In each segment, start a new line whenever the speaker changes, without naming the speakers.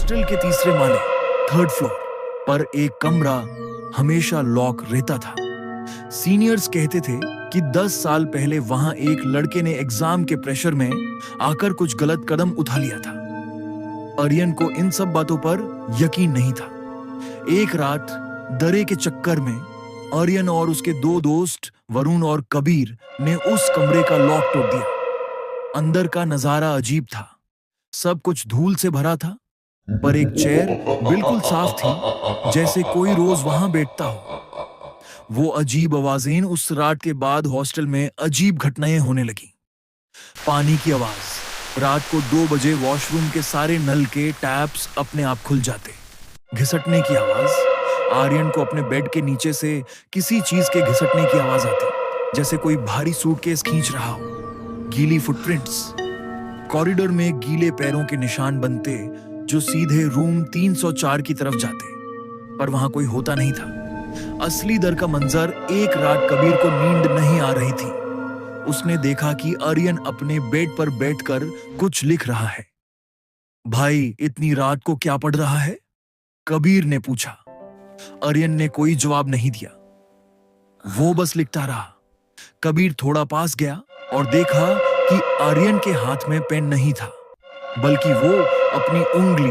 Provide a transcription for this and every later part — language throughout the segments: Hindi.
हॉस्टल के तीसरे माले, थर्ड फ्लोर पर एक कमरा हमेशा लॉक रहता था। सीनियर्स कहते थे कि 10 साल पहले वहां एक लड़के ने एग्जाम के प्रेशर में आकर कुछ गलत कदम उठा लिया था। आर्यन को इन सब बातों पर यकीन नहीं था। एक रात दरे के चक्कर में आर्यन और उसके दो दोस्त वरुण और कबीर ने उस कमरे का लॉक तोड़ दिया। अंदर का नजारा अजीब था। सब कुछ धूल से भरा था, पर एक चेयर बिल्कुल साफ थी, जैसे कोई रोज वहां बैठता हो। वो अजीब आवाजें उस रात के बाद हॉस्टल में अजीब घटनाएं होने लगी। पानी की आवाज, रात को 2 बजे वॉशरूम के सारे नल के टैप्स अपने आप खुल जाते। घिसटने की आवाज, आर्यन को अपने बेड के नीचे से किसी चीज के घिसटने की आवाज आती, जैसे कोई भारी सूटकेस खींच रहा हो। गीली फुटप्रिंट्स, कॉरिडोर में गीले पैरों के निशान बनते जो सीधे रूम 304 की तरफ जाते, पर वहां कोई होता नहीं था। असली डर का मंजर, एक रात कबीर को नींद नहीं आ रही थी। उसने देखा कि आर्यन अपने बेड पर बैठकर कुछ लिख रहा है। भाई, इतनी रात को क्या पढ़ रहा है? कबीर ने पूछा। आर्यन ने कोई जवाब नहीं दिया। वो बस लिखता रहा। कबीर थोड़ा पास गया और देखा कि आर्यन के हाथ में पेन नहीं था, बल्कि वो अपनी उंगली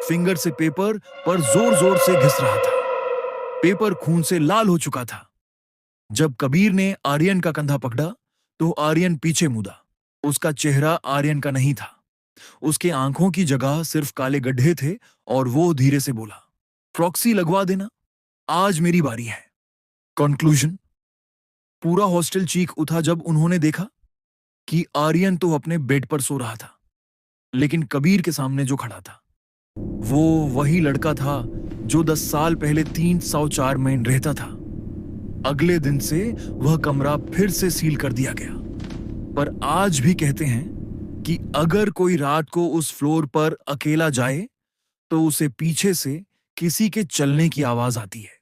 फिंगर से पेपर पर जोर जोर से घिस रहा था। पेपर खून से लाल हो चुका था। जब कबीर ने आर्यन का कंधा पकड़ा तो आर्यन पीछे मुड़ा। उसका चेहरा आर्यन का नहीं था। उसके आंखों की जगह सिर्फ काले गड्ढे थे और वो धीरे से बोला, प्रॉक्सी लगवा देना, आज मेरी बारी है। कंक्लूजन, पूरा हॉस्टल चीख उठा जब उन्होंने देखा कि आर्यन तो अपने बेड पर सो रहा था, लेकिन कबीर के सामने जो खड़ा था वो वही लड़का था जो 10 साल पहले 304 में रहता था। अगले दिन से वह कमरा फिर से सील कर दिया गया, पर आज भी कहते हैं कि अगर कोई रात को उस फ्लोर पर अकेला जाए तो उसे पीछे से किसी के चलने की आवाज आती है।